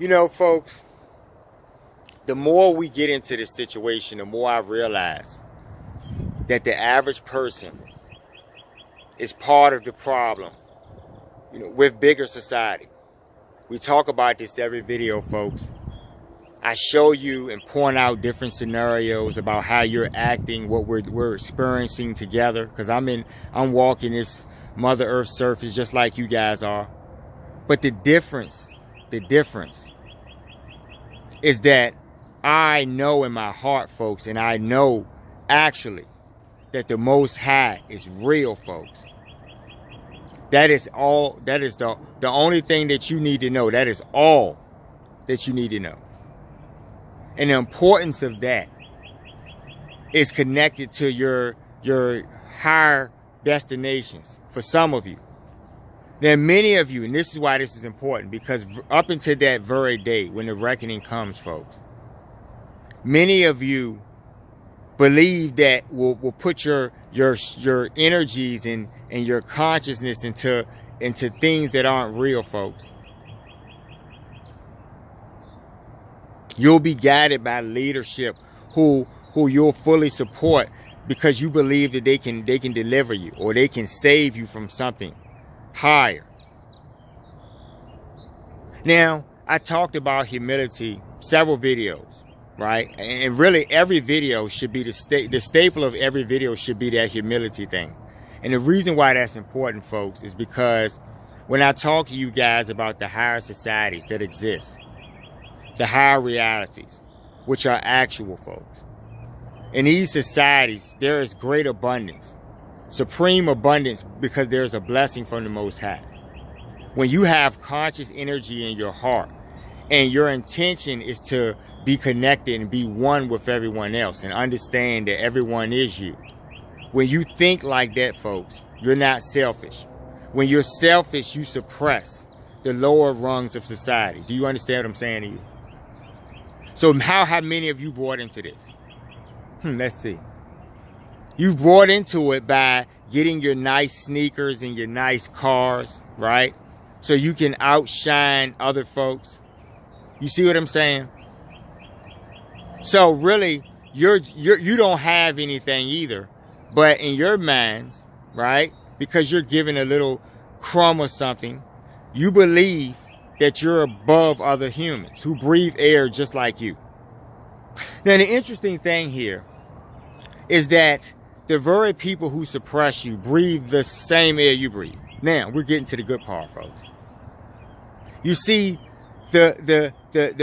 You know, folks, the more we get into this situation, the more I realize that the average person is part of the problem, with bigger society. We talk about this every video, folks. I show you and point out different scenarios about how you're acting, what we're experiencing together. Because I'm walking this Mother Earth surface just like you guys are. But the difference is that I know in my heart, folks, and I know actually that the Most High is real, folks. That is all. That is the only thing that you need to know. That is all that you need to know. And the importance of that is connected to your higher destinations for some of you. Now, many of you, and this is why this is important, because up until that very day when the reckoning comes, folks, many of you believe that will put your energies and your consciousness into things that aren't real, folks. You'll be guided by leadership who you'll fully support because you believe that they can deliver you or they can save you from something higher. Now, I talked about humility several videos, right? And really every video should be the staple of every video should be that humility thing. And the reason why that's important, folks, is because when I talk to you guys about the higher societies that exist, the higher realities, which are actual, folks. In these societies, there is great abundance, supreme abundance, because there's a blessing from the Most High. When you have conscious energy in your heart and your intention is to be connected and be one with everyone else and understand that everyone is you. When you think like that, folks, you're not selfish. When you're selfish, you suppress the lower rungs of society. Do you understand what I'm saying to you? So how many of you bought into this? Let's see. You brought into it by getting your nice sneakers and your nice cars, right? So you can outshine other folks. You see what I'm saying? So really, you don't have anything either. But in your minds, right, because you're given a little crumb or something, you believe that you're above other humans who breathe air just like you. Now, the interesting thing here is that the very people who suppress you breathe the same air you breathe. Now, we're getting to the good part, folks. You see, the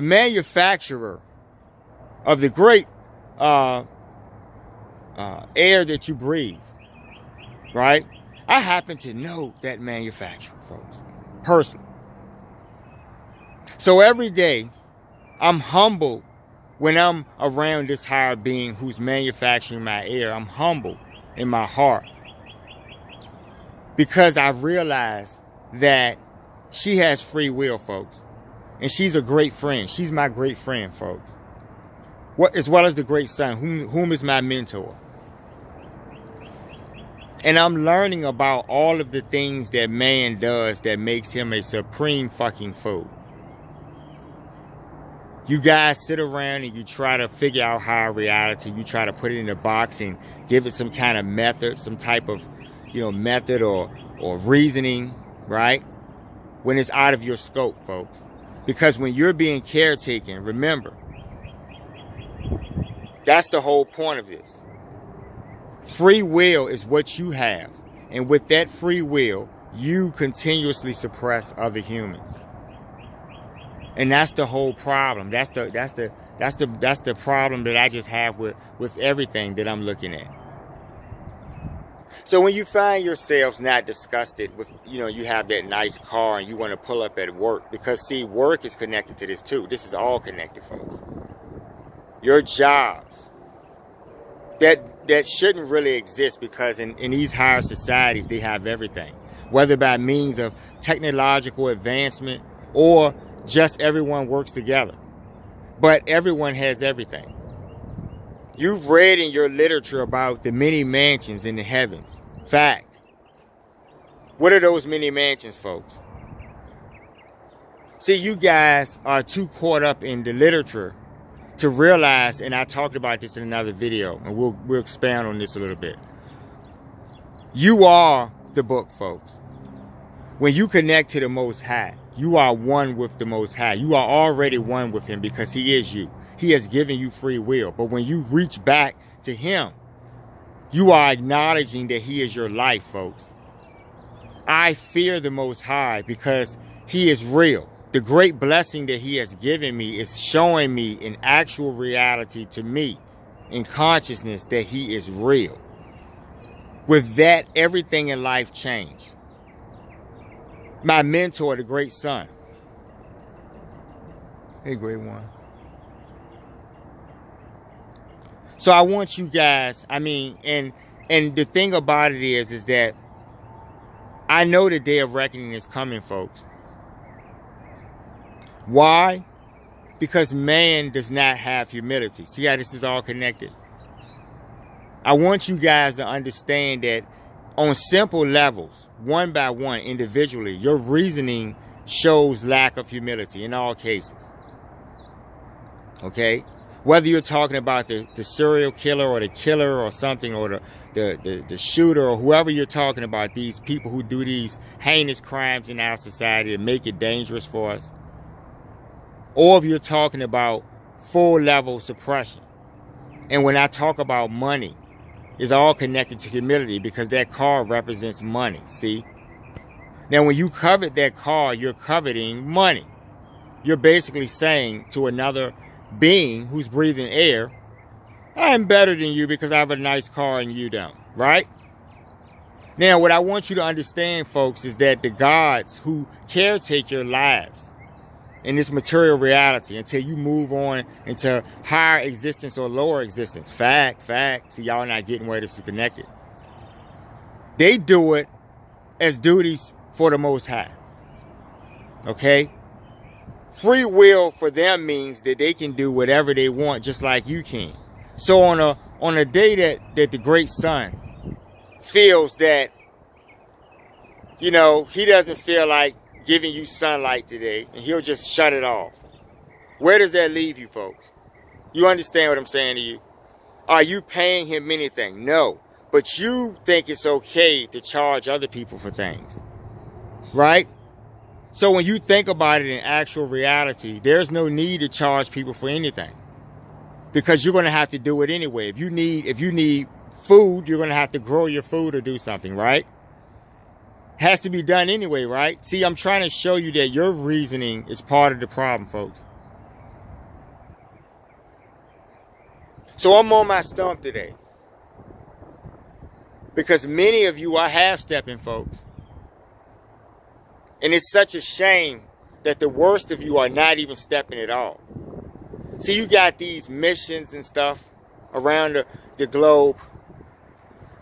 manufacturer of the great air that you breathe, right? I happen to know that manufacturer, folks, personally. So every day, I'm humbled when I'm around this higher being who's manufacturing my air. I'm humbled in my heart because I realize that she has free will, folks. And she's a great friend. She's my great friend, folks. As well as the great son, whom is my mentor. And I'm learning about all of the things that man does that makes him a supreme fucking fool. You guys sit around and you try to figure out higher reality. You try to put it in a box and give it some kind of method, some type of, method or reasoning, right? When it's out of your scope, folks. Because when you're being caretaken, remember, that's the whole point of this. Free will is what you have. And with that free will, you continuously suppress other humans. And that's the whole problem. That's the problem that I just have with everything that I'm looking at. So when you find yourselves not disgusted with, you have that nice car and you want to pull up at work, because see, work is connected to this too. This is all connected, folks. Your jobs that shouldn't really exist, because in these higher societies, they have everything, whether by means of technological advancement or just everyone works together. But everyone has everything. You've read in your literature about the many mansions in the heavens. Fact. What are those many mansions, folks? See, you guys are too caught up in the literature to realize, and I talked about this in another video, and we'll expand on this a little bit. You are the book, folks. When you connect to the Most High, you are one with the Most High. You are already one with Him because He is you. He has given you free will. But when you reach back to Him, you are acknowledging that He is your life, folks. I fear the Most High because He is real. The great blessing that He has given me is showing me in actual reality to me, in consciousness, that He is real. With that, everything in life changed. My mentor, the great son. Hey, great one. So I want you guys, and the thing about it is that I know the day of reckoning is coming, folks. Why? Because man does not have humility. See how this is all connected? I want you guys to understand that on simple levels, one by one, individually, your reasoning shows lack of humility in all cases. Okay? Whether you're talking about the serial killer or the killer or something, or the shooter, or whoever you're talking about, these people who do these heinous crimes in our society and make it dangerous for us. Or if you're talking about full level suppression. And when I talk about money, it's all connected to humility because that car represents money, see? Now, when you covet that car, you're coveting money. You're basically saying to another being who's breathing air, I'm better than you because I have a nice car and you don't, right? Now, what I want you to understand, folks, is that the gods who caretake your lives in this material reality until you move on into higher existence or lower existence. Fact. See, y'all not getting where this is connected. They do it as duties for the Most High. Okay? Free will for them means that they can do whatever they want just like you can. So on a day that the great son feels that, he doesn't feel like giving you sunlight today, and he'll just shut it off. Where does that leave you, folks? You understand what I'm saying to you? Are you paying him anything? No. But you think it's okay to charge other people for things. Right? So when you think about it in actual reality, there's no need to charge people for anything. Because you're going to have to do it anyway. If you need food, you're going to have to grow your food or do something, right? Has to be done anyway, right? See, I'm trying to show you that your reasoning is part of the problem, folks. So I'm on my stump today. Because many of you are half-stepping, folks. And it's such a shame that the worst of you are not even stepping at all. See, you got these missions and stuff around the globe.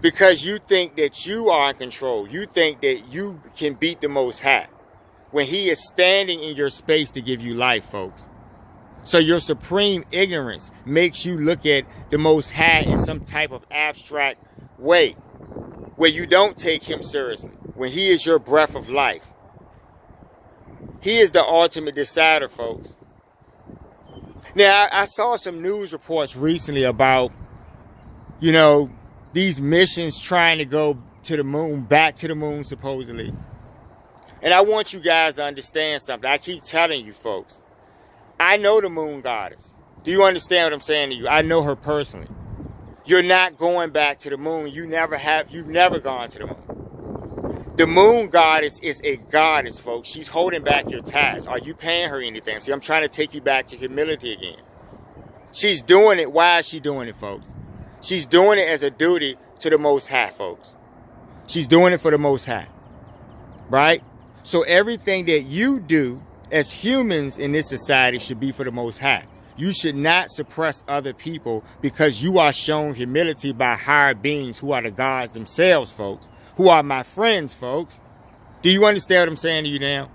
Because you think that you are in control. You think that you can beat the Most High. When He is standing in your space to give you life, folks. So your supreme ignorance makes you look at the Most High in some type of abstract way. Where you don't take Him seriously. When He is your breath of life. He is the ultimate decider, folks. Now, I saw some news reports recently about, these missions trying to go to the moon, back to the moon, supposedly. And I want you guys to understand something. I keep telling you, folks. I know the moon goddess. Do you understand what I'm saying to you? I know her personally. You're not going back to the moon. You've never gone to the moon. The moon goddess is a goddess, folks. She's holding back your ties. Are you paying her anything? See, I'm trying to take you back to humility again. She's doing it. Why is she doing it, folks? She's doing it as a duty to the Most High, folks. She's doing it for the Most High. Right? So everything that you do as humans in this society should be for the Most High. You should not suppress other people because you are shown humility by higher beings who are the gods themselves, folks. Who are my friends, folks. Do you understand what I'm saying to you now?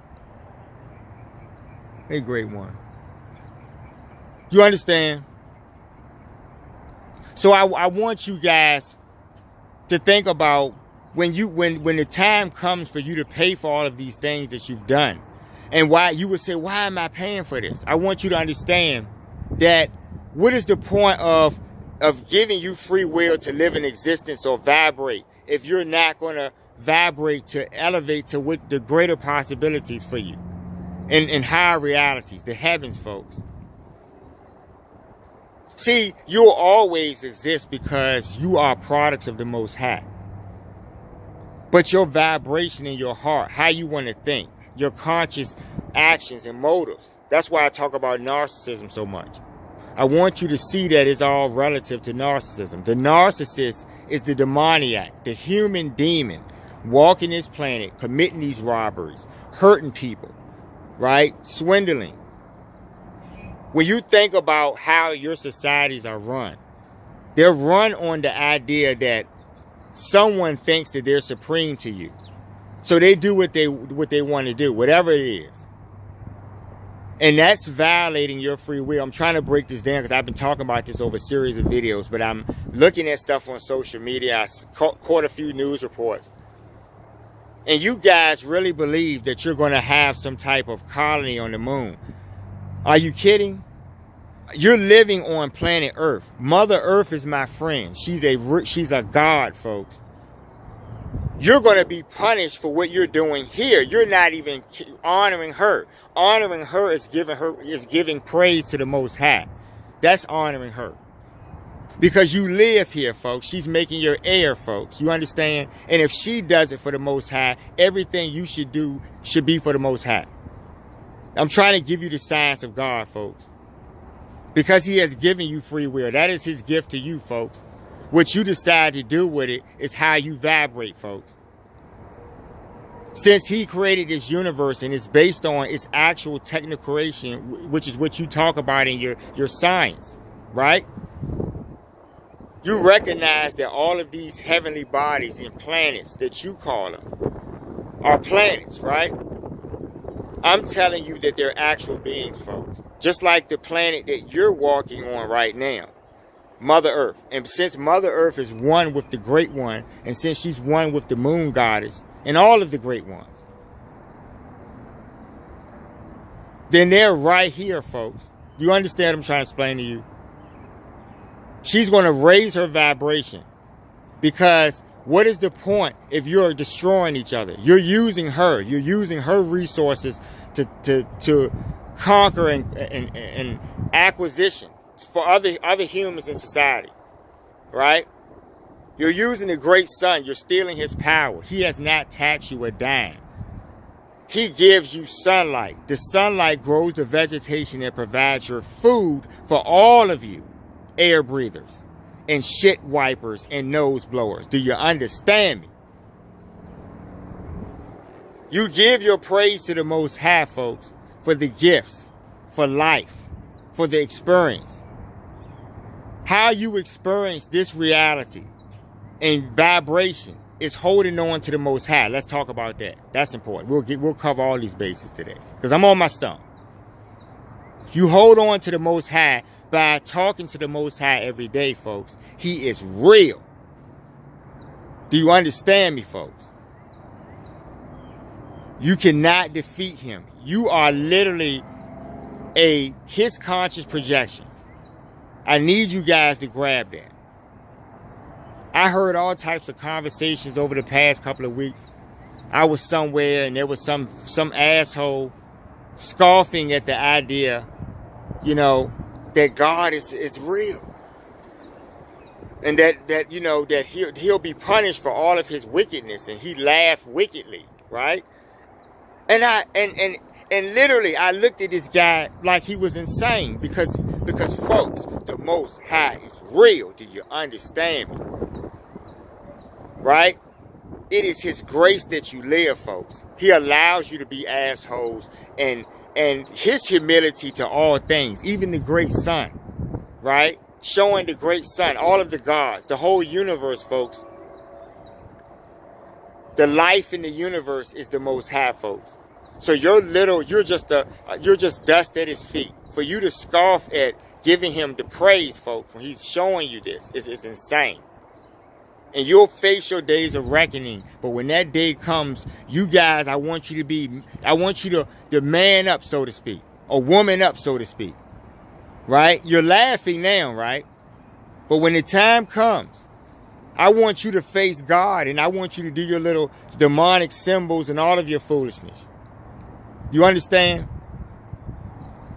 Hey, great one. You understand? So I want you guys to think about when the time comes for you to pay for all of these things that you've done. And why you would say, why am I paying for this? I want you to understand that what is the point of giving you free will to live in existence or vibrate if you're not going to vibrate to elevate to what the greater possibilities for you in higher realities, the heavens, folks. See, you'll always exist because you are products of the Most High. But your vibration in your heart, how you want to think, your conscious actions and motives, that's why I talk about narcissism so much. I want you to see that it's all relative to narcissism. The narcissist is the demoniac, the human demon, walking this planet, committing these robberies, hurting people, right? Swindling. When you think about how your societies are run, they're run on the idea that someone thinks that they're supreme to you. So they do what they want to do, whatever it is. And that's violating your free will. I'm trying to break this down because I've been talking about this over a series of videos, but I'm looking at stuff on social media. I caught a few news reports. And you guys really believe that you're going to have some type of colony on the moon. Are you kidding? You're living on planet Earth. Mother Earth is my friend. She's a god, folks. You're going to be punished for what you're doing here. You're not even honoring her. Honoring her is giving praise to the Most High. That's honoring her. Because you live here, folks. She's making your heir, folks. You understand? And if she does it for the Most High, everything you should do should be for the Most High. I'm trying to give you the science of God, folks. Because he has given you free will. That is his gift to you, folks. What you decide to do with it is how you vibrate, folks. Since he created this universe and it's based on its actual technical creation, which is what you talk about in your science, right? You recognize that all of these heavenly bodies and planets that you call them are planets, right? I'm telling you that they're actual beings, folks. Just like the planet that you're walking on right now, Mother Earth. And since Mother Earth is one with the Great One, and since she's one with the Moon Goddess, and all of the Great Ones, then they're right here, folks. You understand what I'm trying to explain to you? She's going to raise her vibration. Because what is the point if you're destroying each other? You're using her. You're using her resources to conquer and acquisition for other humans in society, right? You're using the great sun. You're stealing his power. He has not taxed you a dime. He gives you sunlight. The sunlight grows the vegetation and provides your food for all of you air breathers and shit wipers and nose blowers. Do you understand me? You give your praise to the Most High, folks, for the gifts, for life, for the experience. How you experience this reality and vibration is holding on to the Most High. Let's talk about that. That's important. We'll cover all these bases today because I'm on my stump. You hold on to the Most High by talking to the Most High every day, folks. He is real. Do you understand me, folks? You cannot defeat him. You are literally his conscious projection. I need you guys to grab that. I heard all types of conversations over the past couple of weeks. I was somewhere and there was some asshole scoffing at the idea, you know, that God is real. And that you know, that he'll be punished for all of his wickedness, and he laughed wickedly, right? And literally I looked at this guy like he was insane because folks, the Most High is real. Do you understand me? Right? It is his grace that you live, folks. He allows you to be assholes and his humility to all things, even the great sun, right? Showing the great sun, all of the gods, the whole universe, folks. The life in the universe is the Most High, folks. So you're just dust at his feet. For you to scoff at giving him the praise, folks, when he's showing you this, is insane. And you'll face your days of reckoning. But when that day comes, you guys, I want you to man up, so to speak. Or woman up, so to speak. Right? You're laughing now, right? But when the time comes, I want you to face God, and I want you to do your little demonic symbols and all of your foolishness. You understand?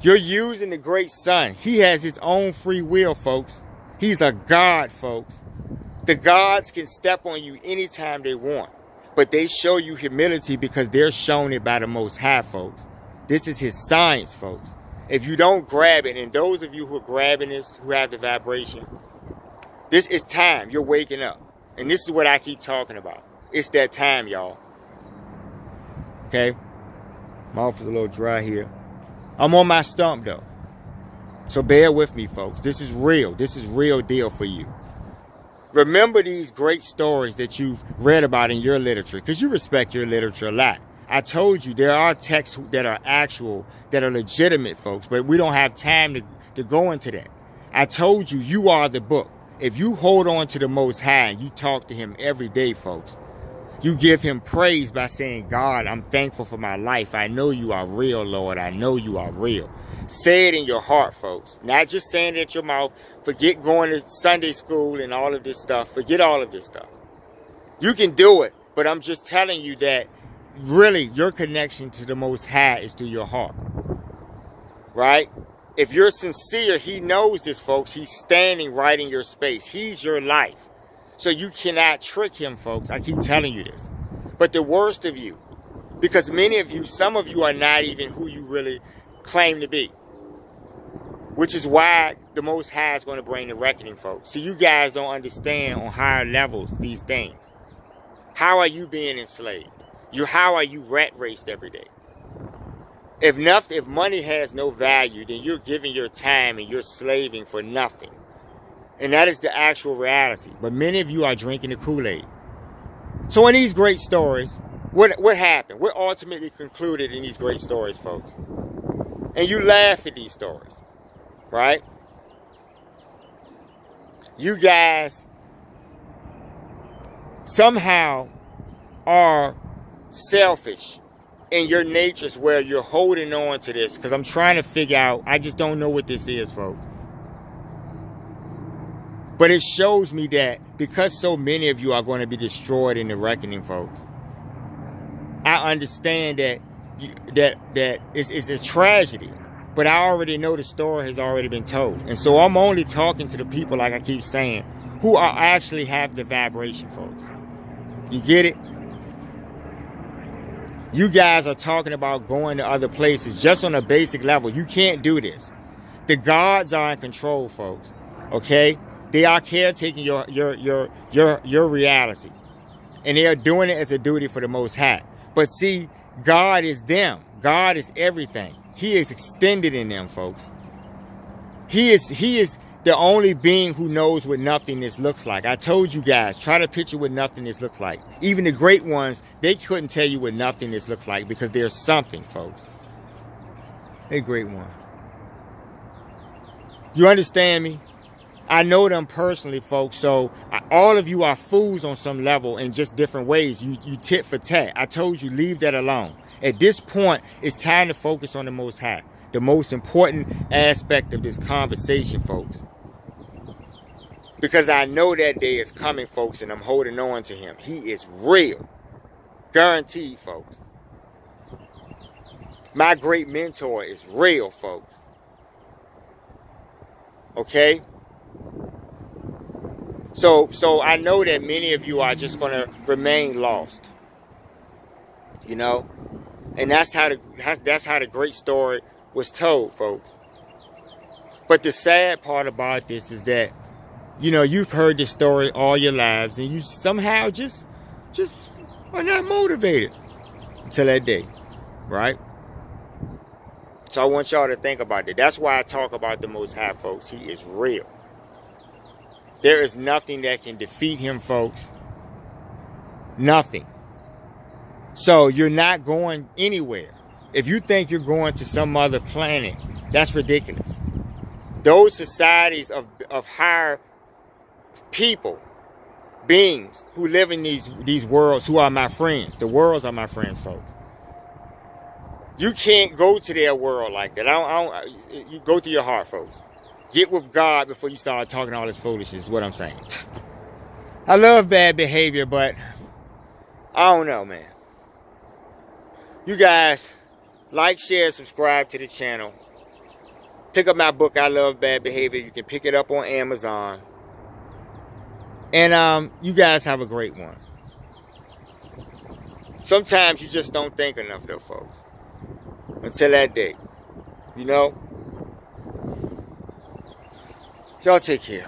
You're using the great Son. He has his own free will, folks. He's a God, folks. The gods can step on you anytime they want, but they show you humility because they're shown it by the Most High, folks. This is his science, folks. If you don't grab it, and those of you who are grabbing this, who have the vibration, this is time. You're waking up. And this is what I keep talking about. It's that time, y'all. Okay? Mouth is a little dry here. I'm on my stump, though. So bear with me, folks. This is real. This is real deal for you. Remember these great stories that you've read about in your literature, because you respect your literature a lot. I told you there are texts that are actual, that are legitimate, folks, but we don't have time to go into that. I told you, you are the book. If you hold on to the Most High and you talk to him every day, folks, you give him praise by saying, God, I'm thankful for my life. I know you are real, Lord. I know you are real. Say it in your heart, folks. Not just saying it at your mouth. Forget going to Sunday school and all of this stuff. Forget all of this stuff. You can do it, but I'm just telling you that really your connection to the Most High is through your heart. Right? If you're sincere, he knows this, folks. He's standing right in your space. He's your life. So you cannot trick him, folks. I keep telling you this. But the worst of you, because many of you, some of you are not even who you really claim to be. Which is why the Most High is going to bring the reckoning, folks. So you guys don't understand on higher levels these things. How are you being enslaved? How are you rat raced every day? If money has no value, then you're giving your time and you're slaving for nothing. And that is the actual reality. But many of you are drinking the Kool-Aid. So in these great stories, what happened? What ultimately concluded in these great stories, folks? And you laugh at these stories, right? You guys somehow are selfish in your natures where you're holding on to this, because I'm trying to figure out, I just don't know what this is, folks. But it shows me that because so many of you are going to be destroyed in the reckoning, folks, I understand that it's a tragedy. But I already know the story has already been told. And so I'm only talking to the people, like I keep saying, who are actually have the vibration, folks. You get it? You guys are talking about going to other places just on a basic level. You can't do this. The gods are in control, folks. Okay? They are caretaking your reality. And they are doing it as a duty for the Most High. But see, God is them. God is everything. He is extended in them, folks. He is the only being who knows what nothingness looks like. I told you guys, try to picture what nothingness looks like. Even the great ones, they couldn't tell you what nothingness looks like because there's something, folks. They great one. You understand me? I know them personally, folks. So all of you are fools on some level in just different ways. You tit for tat. I told you, leave that alone. At this point, it's time to focus on the Most High. The most important aspect of this conversation, folks. Because I know that day is coming, folks, and I'm holding on to him. He is real. Guaranteed, folks. My great mentor is real, folks. Okay? So I know that many of you are just going to remain lost. You know? And that's how the great story was told, folks. But the sad part about this is that, you know, you've heard this story all your lives and you somehow just are not motivated until that day, right? So I want y'all to think about that. That's why I talk about the Most High, folks. He is real. There is nothing that can defeat him, folks. Nothing. So you're not going anywhere. If you think you're going to some other planet, that's ridiculous. Those societies of higher people beings who live in these worlds who are my friends. The worlds are my friends, folks. You can't go to their world like that. You go through your heart, folks. Get with God before you start talking all this foolishness, is what I'm saying. I love bad behavior, but I don't know, man. You guys, like, share, subscribe to the channel. Pick up my book, I Love Bad Behavior. You can pick it up on Amazon. And you guys have a great one. Sometimes you just don't think enough, though, folks. Until that day. You know? Y'all take care.